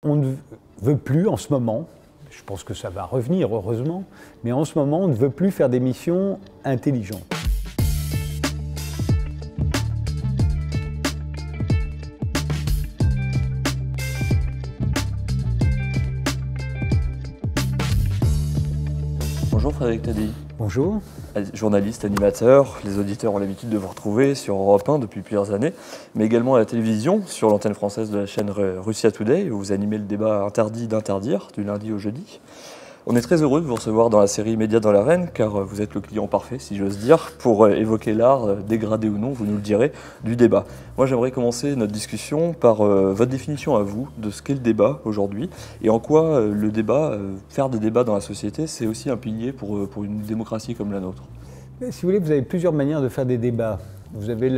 On ne veut plus en ce moment, je pense que ça va revenir heureusement, mais en ce moment on ne veut plus faire des missions intelligentes. Bonjour Frédéric Tadei. Bonjour. Journaliste, animateur, les auditeurs ont l'habitude de vous retrouver sur Europe 1 depuis plusieurs années, mais également à la télévision, sur l'antenne française de la chaîne Russia Today, où vous animez le débat interdit d'interdire, du lundi au jeudi. On est très heureux de vous recevoir dans la série Médias dans l'arène, car vous êtes le client parfait, si j'ose dire, pour évoquer l'art, dégradé ou non, vous nous le direz, du débat. Moi j'aimerais commencer notre discussion par votre définition à vous de ce qu'est le débat aujourd'hui, et en quoi le débat, faire des débats dans la société, c'est aussi un pilier pour une démocratie comme la nôtre. Mais si vous voulez, vous avez plusieurs manières de faire des débats. Vous avez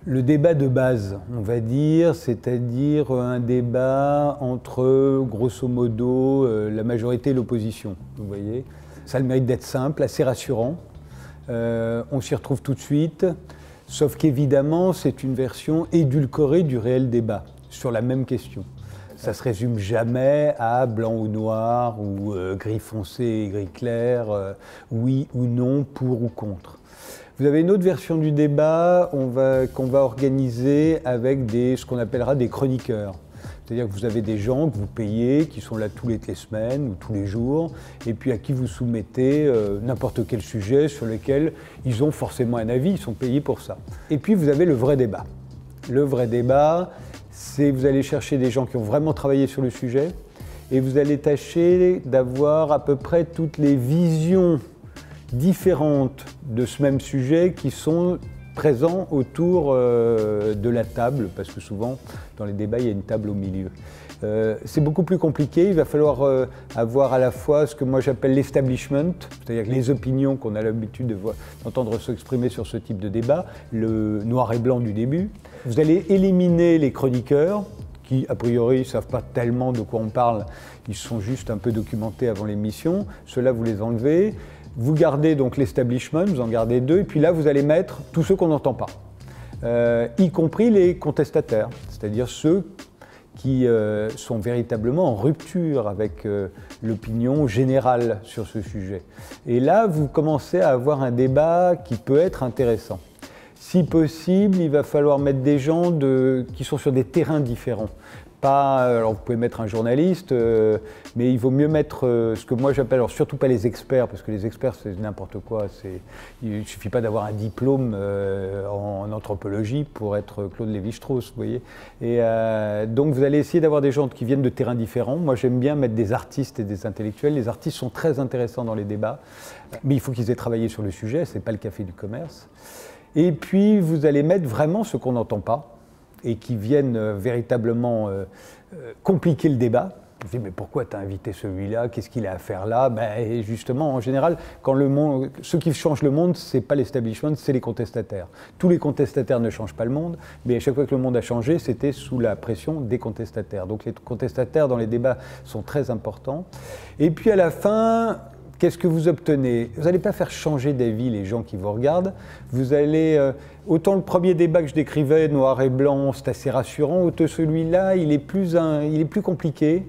le débat de base, on va dire, c'est-à-dire un débat entre, grosso modo, la majorité et l'opposition. Vous voyez, ça a le mérite d'être simple, assez rassurant. On s'y retrouve tout de suite, sauf qu'évidemment, c'est une version édulcorée du réel débat sur la même question. Ça ne se résume jamais à blanc ou noir, ou gris foncé et gris clair, oui ou non, pour ou contre. Vous avez une autre version du débat qu'on va organiser avec ce qu'on appellera des chroniqueurs. C'est-à-dire que vous avez des gens que vous payez, qui sont là toutes les semaines ou tous les jours, et puis à qui vous soumettez n'importe quel sujet sur lequel ils ont forcément un avis, ils sont payés pour ça. Et puis vous avez le vrai débat. Le vrai débat, c'est vous allez chercher des gens qui ont vraiment travaillé sur le sujet, et vous allez tâcher d'avoir à peu près toutes les visions différentes de ce même sujet qui sont présents autour de la table, parce que souvent dans les débats il y a une table au milieu. C'est beaucoup plus compliqué, il va falloir avoir à la fois ce que moi j'appelle l'establishment, c'est-à-dire les opinions qu'on a l'habitude d'entendre s'exprimer sur ce type de débat, le noir et blanc du début. Vous allez éliminer les chroniqueurs, qui a priori ne savent pas tellement de quoi on parle, ils sont juste un peu documentés avant l'émission, ceux-là vous les enlevez. Vous gardez donc l'establishment, vous en gardez deux, et puis là vous allez mettre tous ceux qu'on n'entend pas, y compris les contestataires, c'est-à-dire ceux qui sont véritablement en rupture avec l'opinion générale sur ce sujet. Et là, vous commencez à avoir un débat qui peut être intéressant. Si possible, il va falloir mettre des gens qui sont sur des terrains différents. Alors vous pouvez mettre un journaliste, mais il vaut mieux mettre ce que moi j'appelle, alors surtout pas les experts, parce que les experts c'est n'importe quoi, il ne suffit pas d'avoir un diplôme en anthropologie pour être Claude Lévi-Strauss, vous voyez. Et donc vous allez essayer d'avoir des gens qui viennent de terrains différents. Moi j'aime bien mettre des artistes et des intellectuels. Les artistes sont très intéressants dans les débats, mais il faut qu'ils aient travaillé sur le sujet, c'est pas le café du commerce. Et puis vous allez mettre vraiment ce qu'on n'entend pas, et qui viennent véritablement compliquer le débat. Je dis, mais pourquoi tu as invité celui-là? Qu'est-ce qu'il a à faire là? Ben, justement, en général, ceux qui changent le monde, ce n'est pas l'establishment, c'est les contestataires. Tous les contestataires ne changent pas le monde, mais à chaque fois que le monde a changé, c'était sous la pression des contestataires. Donc les contestataires dans les débats sont très importants. Et puis à la fin, qu'est-ce que vous obtenez? Vous n'allez pas faire changer d'avis les gens qui vous regardent. Vous allez, autant le premier débat que je décrivais, noir et blanc, c'est assez rassurant, autant celui-là, il est plus compliqué,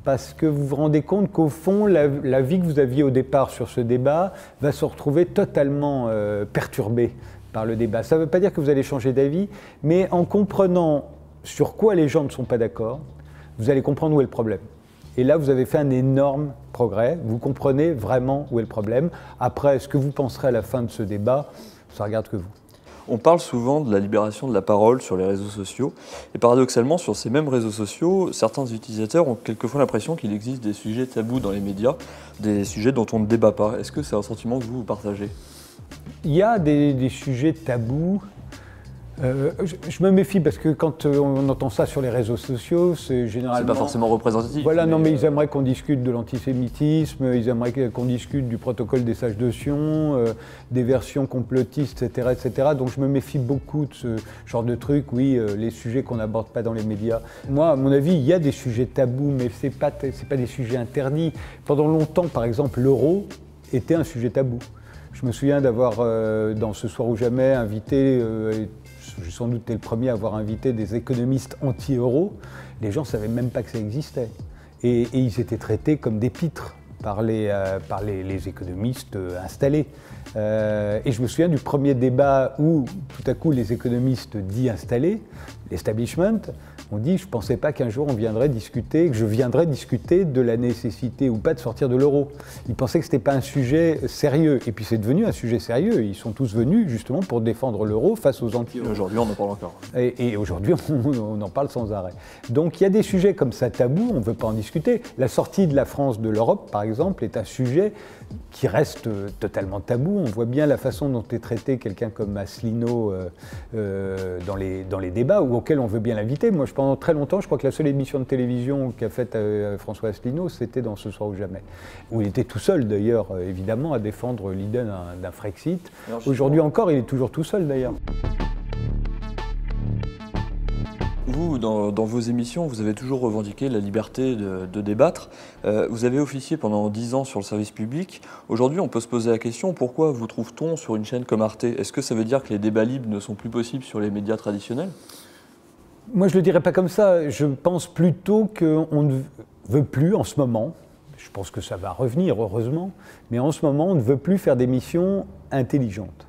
parce que vous vous rendez compte qu'au fond, l'avis que vous aviez au départ sur ce débat va se retrouver totalement perturbé par le débat. Ça ne veut pas dire que vous allez changer d'avis, mais en comprenant sur quoi les gens ne sont pas d'accord, vous allez comprendre où est le problème. Et là, vous avez fait un énorme progrès. Vous comprenez vraiment où est le problème. Après, ce que vous penserez à la fin de ce débat, ça ne regarde que vous. On parle souvent de la libération de la parole sur les réseaux sociaux. Et paradoxalement, sur ces mêmes réseaux sociaux, certains utilisateurs ont quelquefois l'impression qu'il existe des sujets tabous dans les médias, des sujets dont on ne débat pas. Est-ce que c'est un sentiment que vous partagez? Il y a des sujets tabous. Je me méfie parce que quand on entend ça sur les réseaux sociaux, c'est généralement... C'est pas forcément représentatif. Voilà, non mais ils aimeraient qu'on discute de l'antisémitisme, ils aimeraient qu'on discute du protocole des sages de Sion, des versions complotistes, etc., etc. Donc je me méfie beaucoup de ce genre de trucs, oui, les sujets qu'on n'aborde pas dans les médias. Moi, à mon avis, il y a des sujets tabous, mais c'est pas des sujets interdits. Pendant longtemps, par exemple, l'euro était un sujet tabou. Je me souviens d'avoir, dans Ce soir ou jamais, invité j'ai sans doute été le premier à avoir invité des économistes anti-euro. Les gens ne savaient même pas que ça existait. Et ils étaient traités comme des pitres par les économistes installés. Et je me souviens du premier débat où, tout à coup, les économistes dits installés, l'establishment, ont dit « je ne pensais pas qu'un jour que je viendrais discuter de la nécessité ou pas de sortir de l'euro ». Ils pensaient que ce n'était pas un sujet sérieux. Et puis c'est devenu un sujet sérieux. Ils sont tous venus justement pour défendre l'euro face aux anti-euros. Aujourd'hui, on en parle encore. Et aujourd'hui, on en parle sans arrêt. Donc il y a des sujets comme ça tabous, on ne veut pas en discuter. La sortie de la France de l'Europe, par exemple, est un sujet qui reste totalement tabou. On voit bien la façon dont est traité quelqu'un comme Asselineau dans les débats, ou auquel on veut bien l'inviter. Moi, pendant très longtemps, je crois que la seule émission de télévision qu'a faite François Asselineau, c'était dans Ce soir ou jamais, où il était tout seul d'ailleurs, évidemment, à défendre l'idée d'un Frexit. Aujourd'hui encore, il est toujours tout seul d'ailleurs. Vous, dans vos émissions, vous avez toujours revendiqué la liberté de débattre. Vous avez officié pendant 10 ans sur le service public. Aujourd'hui, on peut se poser la question, pourquoi vous trouve-t-on sur une chaîne comme Arte? Est-ce que ça veut dire que les débats libres ne sont plus possibles sur les médias traditionnels? Moi, je ne le dirais pas comme ça. Je pense plutôt qu'on ne veut plus, en ce moment, je pense que ça va revenir, heureusement, mais en ce moment, on ne veut plus faire d'émissions intelligentes.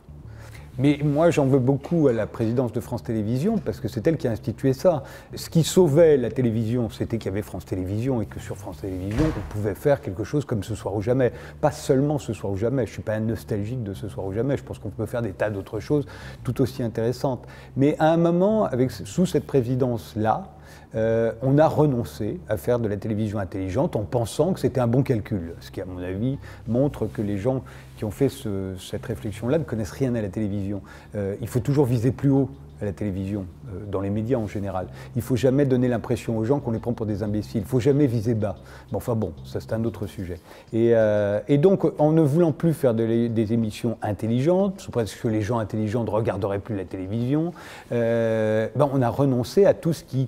Mais moi, j'en veux beaucoup à la présidence de France Télévisions, parce que c'est elle qui a institué ça. Ce qui sauvait la télévision, c'était qu'il y avait France Télévisions, et que sur France Télévisions, on pouvait faire quelque chose comme Ce soir ou jamais. Pas seulement Ce soir ou jamais, je ne suis pas un nostalgique de Ce soir ou jamais, je pense qu'on peut faire des tas d'autres choses tout aussi intéressantes. Mais à un moment, sous cette présidence-là, on a renoncé à faire de la télévision intelligente en pensant que c'était un bon calcul. Ce qui, à mon avis, montre que les gens qui ont fait cette réflexion-là ne connaissent rien à la télévision. Il faut toujours viser plus haut à la télévision, dans les médias en général. Il ne faut jamais donner l'impression aux gens qu'on les prend pour des imbéciles. Il ne faut jamais viser bas. Bon, enfin bon, ça c'est un autre sujet. Et donc, en ne voulant plus faire des émissions intelligentes, sous prétexte que les gens intelligents ne regarderaient plus la télévision, on a renoncé à tout ce qui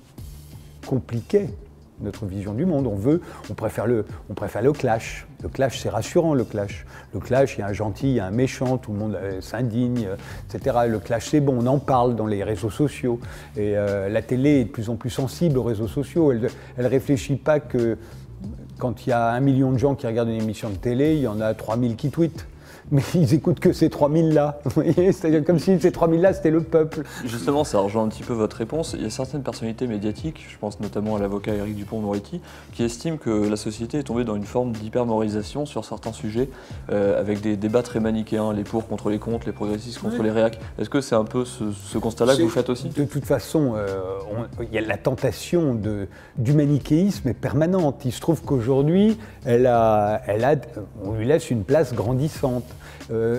compliquait notre vision du monde. On préfère le clash. Le clash, c'est rassurant, le clash. Le clash, il y a un gentil, il y a un méchant, tout le monde s'indigne, etc. Le clash, c'est bon, on en parle dans les réseaux sociaux. Et la télé est de plus en plus sensible aux réseaux sociaux. Elle ne réfléchit pas que quand il y a 1 million de gens qui regardent une émission de télé, il y en a 3000 qui tweetent. Mais ils écoutent que ces 3000-là. C'est-à-dire comme si ces 3000-là, c'était le peuple. Justement, ça rejoint un petit peu votre réponse. Il y a certaines personnalités médiatiques, je pense notamment à l'avocat Éric Dupond-Moretti, qui estiment que la société est tombée dans une forme d'hypermorisation sur certains sujets, avec des débats très manichéens, les pour contre les contre, les progressistes contre les réacs. Est-ce que c'est un peu ce constat-là que vous faites aussi? De toute façon, il y a la tentation du manichéisme est permanente. Il se trouve qu'aujourd'hui, on lui laisse une place grandissante.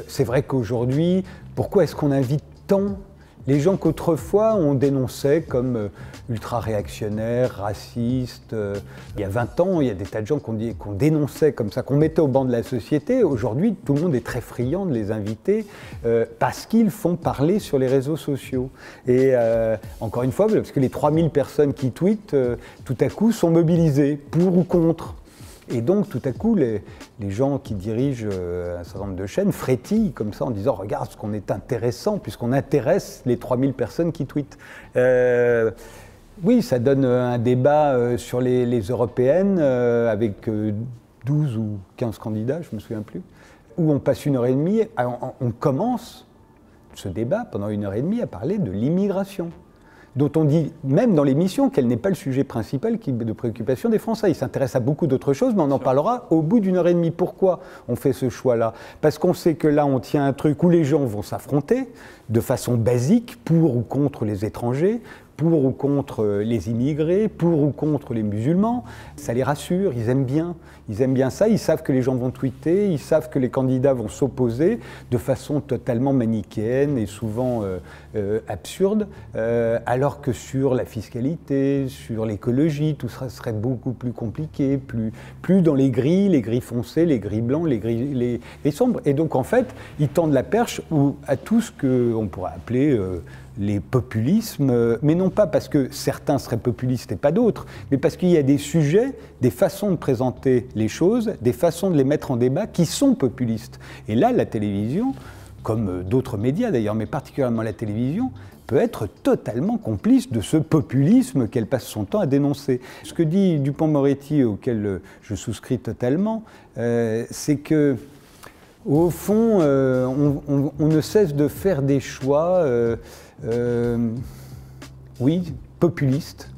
C'est vrai qu'aujourd'hui, pourquoi est-ce qu'on invite tant les gens qu'autrefois on dénonçait comme ultra-réactionnaires, racistes? Il y a 20 ans, il y a des tas de gens qu'on dénonçait comme ça, qu'on mettait au banc de la société. Aujourd'hui, tout le monde est très friand de les inviter parce qu'ils font parler sur les réseaux sociaux. Et encore une fois, parce que les 3000 personnes qui tweetent, tout à coup, sont mobilisées pour ou contre. Et donc, tout à coup, les gens qui dirigent un certain nombre de chaînes frétillent comme ça en disant « Regarde ce qu'on est intéressant, puisqu'on intéresse les 3000 personnes qui tweetent. » Oui, ça donne un débat sur les européennes avec 12 ou 15 candidats, je ne me souviens plus, où on passe 1h30, on commence ce débat pendant 1h30 à parler de l'immigration, dont on dit même dans l'émission qu'elle n'est pas le sujet principal de préoccupation des Français. Ils s'intéressent à beaucoup d'autres choses, mais on en parlera au bout d'1h30. Pourquoi on fait ce choix-là? Parce qu'on sait que là, on tient un truc où les gens vont s'affronter de façon basique, pour ou contre les étrangers, pour ou contre les immigrés, pour ou contre les musulmans. Ça les rassure, ils aiment bien ça, ils savent que les gens vont tweeter, ils savent que les candidats vont s'opposer de façon totalement manichéenne et souvent absurde, alors que sur la fiscalité, sur l'écologie, tout ça serait beaucoup plus compliqué, plus dans les gris foncés, les gris blancs, les gris sombres. Et donc en fait, ils tendent la perche à tout ce qu'on pourrait appeler les populismes, mais non pas parce que certains seraient populistes et pas d'autres, mais parce qu'il y a des sujets, des façons de présenter les choses, des façons de les mettre en débat qui sont populistes. Et là, la télévision, comme d'autres médias d'ailleurs, mais particulièrement la télévision, peut être totalement complice de ce populisme qu'elle passe son temps à dénoncer. Ce que dit Dupond-Moretti, auquel je souscris totalement, c'est que, au fond, on ne cesse de faire des choix, oui, populistes,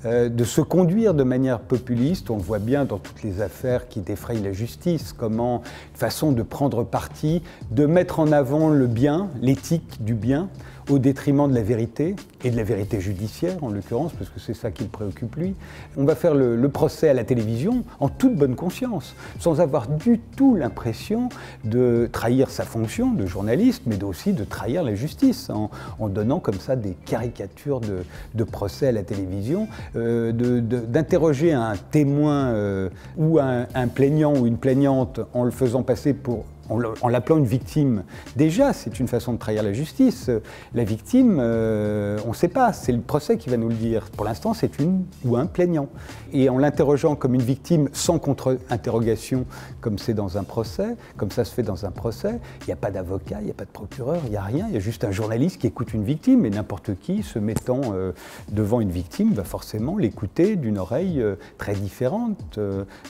de se conduire de manière populiste. On le voit bien dans toutes les affaires qui défrayent la justice, comment une façon de prendre parti, de mettre en avant le bien, l'éthique du bien, au détriment de la vérité, et de la vérité judiciaire en l'occurrence, parce que c'est ça qui le préoccupe lui. On va faire le procès à la télévision en toute bonne conscience, sans avoir du tout l'impression de trahir sa fonction de journaliste, mais aussi de trahir la justice, en donnant comme ça des caricatures de procès à la télévision, d'interroger un témoin ou un plaignant ou une plaignante en le faisant passer pour... En l'appelant une victime, déjà c'est une façon de trahir la justice. La victime, on ne sait pas, c'est le procès qui va nous le dire. Pour l'instant c'est une ou un plaignant. Et en l'interrogeant comme une victime sans contre-interrogation, comme c'est dans un procès, comme ça se fait dans un procès, il n'y a pas d'avocat, il n'y a pas de procureur, il n'y a rien, il y a juste un journaliste qui écoute une victime, et n'importe qui se mettant devant une victime va forcément l'écouter d'une oreille très différente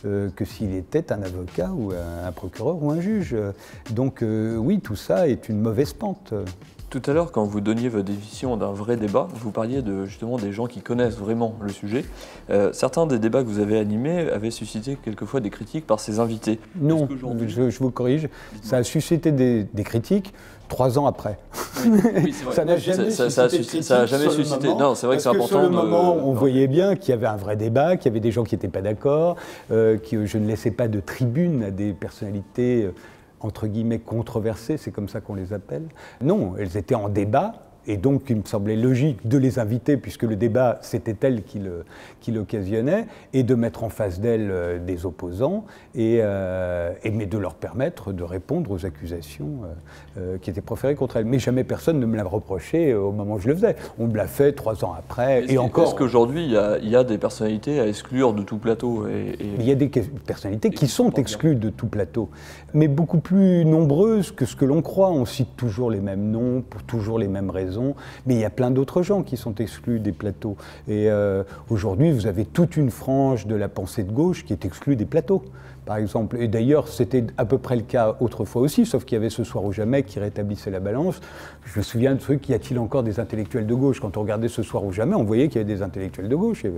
que s'il était un avocat ou un procureur ou un juge. Donc oui, tout ça est une mauvaise pente. Tout à l'heure, quand vous donniez votre définition d'un vrai débat, vous parliez justement des gens qui connaissent vraiment le sujet. Certains des débats que vous avez animés avaient suscité quelquefois des critiques par ses invités. Non, je vous corrige, ça a suscité des critiques 3 ans après. Oui, c'est vrai. Ça n'a jamais suscité. Non, c'est vrai que c'est important. Sur le moment, on voyait bien qu'il y avait un vrai débat, qu'il y avait des gens qui n'étaient pas d'accord, que je ne laissais pas de tribune à des personnalités entre guillemets controversées, c'est comme ça qu'on les appelle. Non, elles étaient en débat. Et donc, il me semblait logique de les inviter, puisque le débat, c'était elles qui l'occasionnaient, et de mettre en face d'elles des opposants, mais de leur permettre de répondre aux accusations qui étaient proférées contre elles. Mais jamais personne ne me l'a reproché au moment où je le faisais. On me l'a fait 3 ans après, et encore... Est-ce qu'aujourd'hui, il y a des personnalités à exclure de tout plateau Il y a des personnalités qui sont exclues de tout plateau, mais beaucoup plus nombreuses que ce que l'on croit. On cite toujours les mêmes noms, pour toujours les mêmes raisons. Mais il y a plein d'autres gens qui sont exclus des plateaux. Et aujourd'hui, vous avez toute une frange de la pensée de gauche qui est exclue des plateaux, par exemple. Et d'ailleurs, c'était à peu près le cas autrefois aussi, sauf qu'il y avait Ce soir ou jamais qui rétablissait la balance. Je me souviens de truc, y a-t-il encore des intellectuels de gauche? Quand on regardait Ce soir ou jamais, on voyait qu'il y avait des intellectuels de gauche. Et,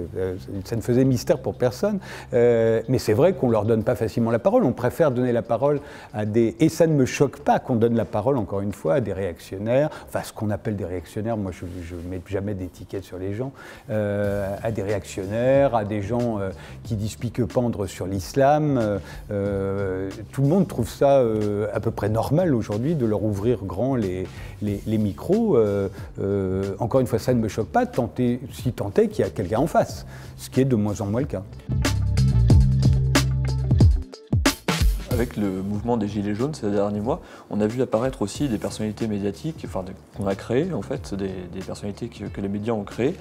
ça ne faisait mystère pour personne. Mais c'est vrai qu'on ne leur donne pas facilement la parole. On préfère donner la parole à des... Et ça ne me choque pas qu'on donne la parole, encore une fois, à des réactionnaires, enfin ce qu'on appelle des réactionnaires, moi je ne mets jamais d'étiquette sur les gens, à des réactionnaires, à des gens qui disent pique-pendre sur l'islam. Tout le monde trouve ça à peu près normal aujourd'hui de leur ouvrir grand les micros. Encore une fois, ça ne me choque pas, si tant est qu'il y a quelqu'un en face, ce qui est de moins en moins le cas. Avec le mouvement des Gilets jaunes ces derniers mois, on a vu apparaître aussi des personnalités médiatiques, qu'on a créées en fait, des personnalités que les médias ont créées,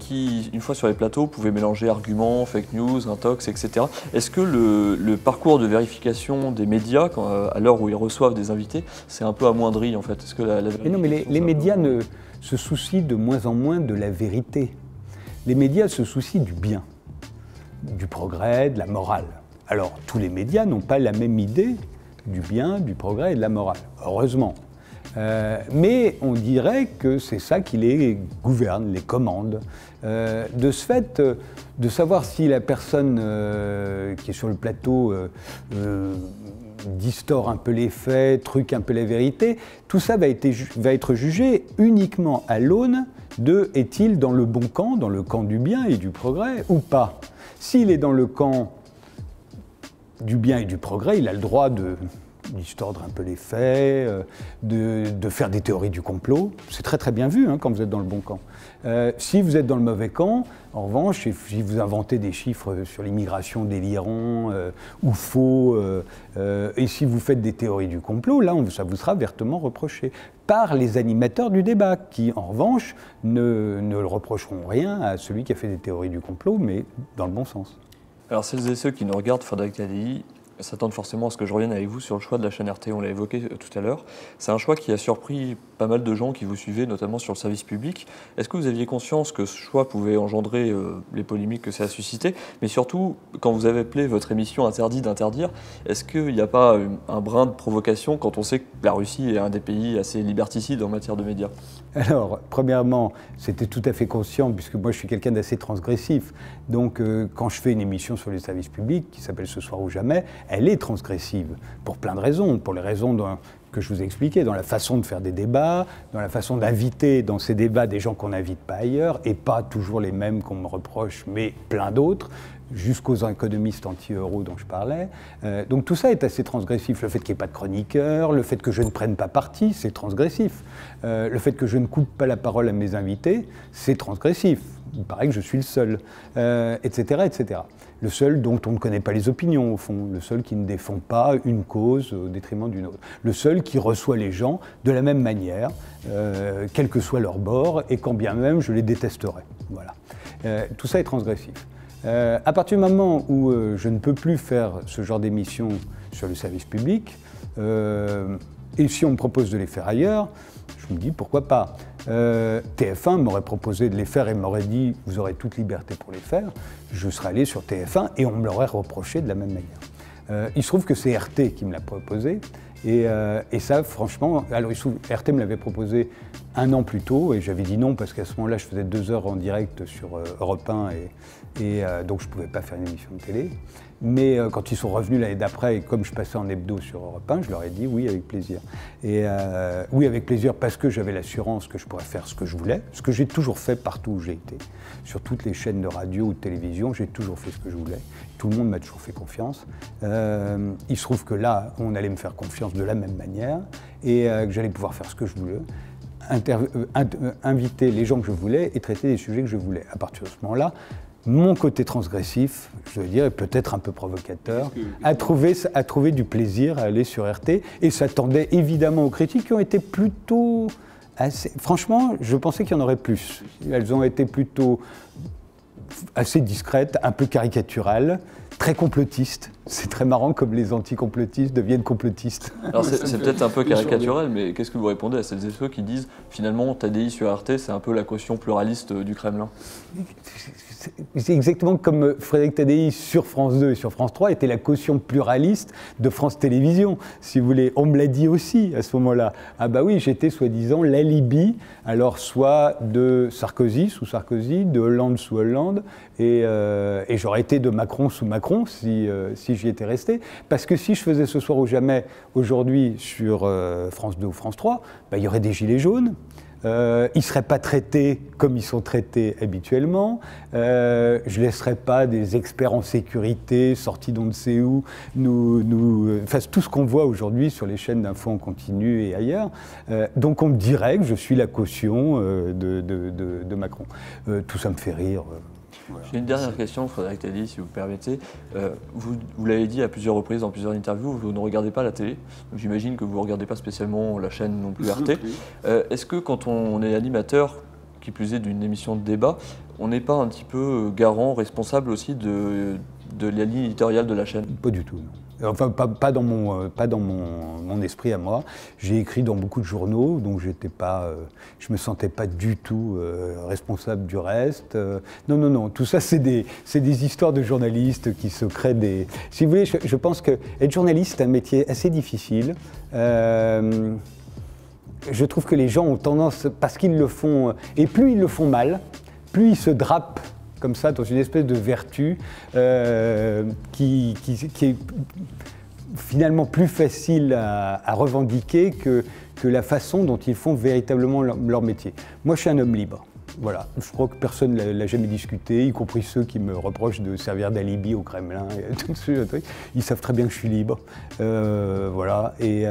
qui, une fois sur les plateaux, pouvaient mélanger arguments, fake news, intox, etc. Est-ce que le parcours de vérification des médias, à l'heure où ils reçoivent des invités, c'est un peu amoindri en fait? Est-ce que mais non, mais les médias se soucient de moins en moins de la vérité. Les médias se soucient du bien, du progrès, de la morale. Alors, tous les médias n'ont pas la même idée du bien, du progrès et de la morale, heureusement. Mais on dirait que c'est ça qui les gouverne, les commande. De ce fait, de savoir si la personne qui est sur le plateau distord un peu les faits, truque un peu la vérité, tout ça va être jugé uniquement à l'aune de est-il dans le bon camp, dans le camp du bien et du progrès ou pas. S'il est dans le camp du bien et du progrès, il a le droit de distordre un peu les faits, de faire des théories du complot. C'est très très bien vu quand vous êtes dans le bon camp. Si vous êtes dans le mauvais camp, en revanche, si vous inventez des chiffres sur l'immigration délirants ou faux, et si vous faites des théories du complot, là, ça vous sera vertement reproché par les animateurs du débat, qui, en revanche, ne reprocheront rien à celui qui a fait des théories du complot, mais dans le bon sens. Alors, celles et ceux qui nous regardent Frédéric Tadei, s'attendent forcément à ce que je revienne avec vous sur le choix de la chaîne RT, on l'a évoqué tout à l'heure. C'est un choix qui a surpris pas mal de gens qui vous suivaient, notamment sur le service public. Est-ce que vous aviez conscience que ce choix pouvait engendrer les polémiques que ça a suscité? Mais surtout, quand vous avez appelé votre émission Interdit d'interdire, est-ce qu'il n'y a pas un brin de provocation quand on sait que la Russie est un des pays assez liberticides en matière de médias? Alors, premièrement, c'était tout à fait conscient, puisque moi je suis quelqu'un d'assez transgressif. Donc, quand je fais une émission sur les services publics, qui s'appelle Ce soir ou jamais, elle est transgressive, pour plein de raisons. Pour les raisons que je vous ai expliquées, dans la façon de faire des débats, dans la façon d'inviter dans ces débats des gens qu'on n'invite pas ailleurs, et pas toujours les mêmes qu'on me reproche, mais plein d'autres, jusqu'aux économistes anti-euro dont je parlais. Donc tout ça est assez transgressif. Le fait qu'il n'y ait pas de chroniqueur, le fait que je ne prenne pas parti, c'est transgressif. Le fait que je ne coupe pas la parole à mes invités, c'est transgressif. Il paraît que je suis le seul, etc., etc. Le seul dont on ne connaît pas les opinions, au fond. Le seul qui ne défend pas une cause au détriment d'une autre. Le seul qui reçoit les gens de la même manière, quel que soit leur bord, et quand bien même je les détesterais. Voilà. Tout ça est transgressif. À partir du moment où je ne peux plus faire ce genre d'émission sur le service public, et si on me propose de les faire ailleurs, je me dis pourquoi pas. TF1 m'aurait proposé de les faire et m'aurait dit vous aurez toute liberté pour les faire. Je serais allé sur TF1 et on me l'aurait reproché de la même manière. Il se trouve que c'est RT qui me l'a proposé. Et ça, franchement, alors il se trouve, RT me l'avait proposé un an plus tôt et j'avais dit non parce qu'à ce moment-là, je faisais 2 heures en direct sur Europe 1 et donc je ne pouvais pas faire une émission de télé. Mais quand ils sont revenus l'année d'après, et comme je passais en hebdo sur Europe 1, je leur ai dit oui, avec plaisir. Et oui, avec plaisir parce que j'avais l'assurance que je pourrais faire ce que je voulais, ce que j'ai toujours fait partout où j'ai été. Sur toutes les chaînes de radio ou de télévision, j'ai toujours fait ce que je voulais. Tout le monde m'a toujours fait confiance. Il se trouve que là, on allait me faire confiance de la même manière et que j'allais pouvoir faire ce que je voulais. Inviter les gens que je voulais et traiter des sujets que je voulais. À partir de ce moment-là, mon côté transgressif, je veux dire, et peut-être un peu provocateur, a trouvé du plaisir à aller sur RT et s'attendait évidemment aux critiques qui ont été plutôt assez... Franchement, je pensais qu'il y en aurait plus. Elles ont été plutôt assez discrètes, un peu caricaturales, très complotistes. C'est très marrant comme les anti-complotistes deviennent complotistes. Alors c'est peut-être un peu caricatural, mais qu'est-ce que vous répondez à celles et ceux qui disent finalement TDI sur RT, c'est un peu la caution pluraliste du Kremlin? C'est exactement comme Frédéric Tadei sur France 2 et sur France 3 était la caution pluraliste de France Télévisions, si vous voulez. On me l'a dit aussi à ce moment-là. Ah bah oui, j'étais soi-disant l'alibi, alors soit de Sarkozy sous Sarkozy, de Hollande sous Hollande, et j'aurais été de Macron sous Macron si j'y étais resté. Parce que si je faisais Ce soir ou jamais aujourd'hui sur France 2 ou France 3, bah, il y aurait des gilets jaunes. Ils ne seraient pas traités comme ils sont traités habituellement. Je ne laisserais pas des experts en sécurité sortis d'on ne sait où enfin, tout ce qu'on voit aujourd'hui sur les chaînes d'infos en continu et ailleurs. Donc on me dirait que je suis la caution de Macron. Tout ça me fait rire. Voilà. J'ai une dernière question, Frédéric Tadei, si vous permettez. Vous l'avez dit à plusieurs reprises dans plusieurs interviews, vous ne regardez pas la télé. J'imagine que vous ne regardez pas spécialement la chaîne non plus RT. Est-ce que quand on est animateur, qui plus est d'une émission de débat, on n'est pas un petit peu garant, responsable aussi de la ligne éditoriale de la chaîne? Pas du tout, non. Enfin, pas dans mon esprit à moi. J'ai écrit dans beaucoup de journaux, donc je me sentais pas du tout responsable du reste. Non. Tout ça, c'est des histoires de journalistes qui se créent des... Si vous voulez, je pense que être journaliste, c'est un métier assez difficile. Je trouve que les gens ont tendance, parce qu'ils le font, et plus ils le font mal, plus ils se drapent comme ça, dans une espèce de vertu qui est finalement plus facile à revendiquer que la façon dont ils font véritablement leur métier. Moi, je suis un homme libre. Voilà. Je crois que personne ne l'a jamais discuté, y compris ceux qui me reprochent de servir d'alibi au Kremlin. Et tout ce truc. Ils savent très bien que je suis libre. Voilà. Et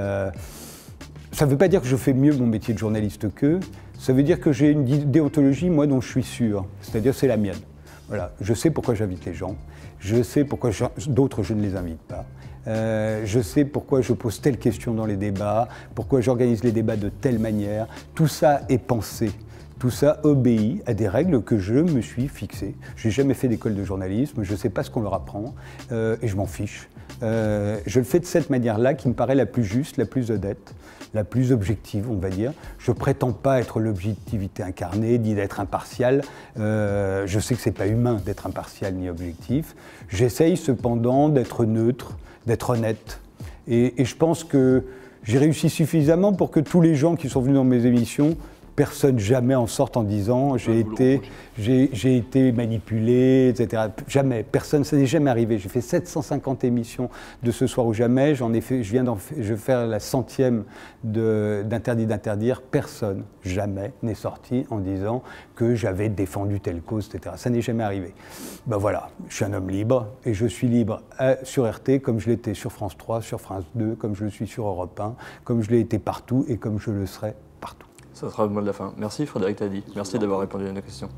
ça ne veut pas dire que je fais mieux mon métier de journaliste qu'eux. Ça veut dire que j'ai une déontologie, moi, dont je suis sûr. C'est-à-dire, c'est la mienne. Voilà, je sais pourquoi j'invite les gens, je sais pourquoi d'autres je ne les invite pas, je sais pourquoi je pose telle question dans les débats, pourquoi j'organise les débats de telle manière. Tout ça est pensé, tout ça obéit à des règles que je me suis fixées. Je n'ai jamais fait d'école de journalisme, je ne sais pas ce qu'on leur apprend et je m'en fiche. Je le fais de cette manière-là qui me paraît la plus juste, la plus honnête, la plus objective, on va dire. Je ne prétends pas être l'objectivité incarnée, ni d'être impartial. Je sais que ce n'est pas humain d'être impartial ni objectif. J'essaye cependant d'être neutre, d'être honnête. Et je pense que j'ai réussi suffisamment pour que tous les gens qui sont venus dans mes émissions, personne jamais en sorte en disant j'ai été manipulé, etc. Jamais, personne, ça n'est jamais arrivé. J'ai fait 750 émissions de Ce soir ou jamais, je vais faire la 100e d'Interdit d'interdire. Personne, jamais, n'est sorti en disant que j'avais défendu telle cause, etc. Ça n'est jamais arrivé. Ben voilà, je suis un homme libre, et je suis libre sur RT, comme je l'étais sur France 3, sur France 2, comme je le suis sur Europe 1, comme je l'ai été partout, et comme je le serai partout. Ça sera le mot de la fin. Merci Frédéric Taddy. Merci d'avoir répondu à nos questions.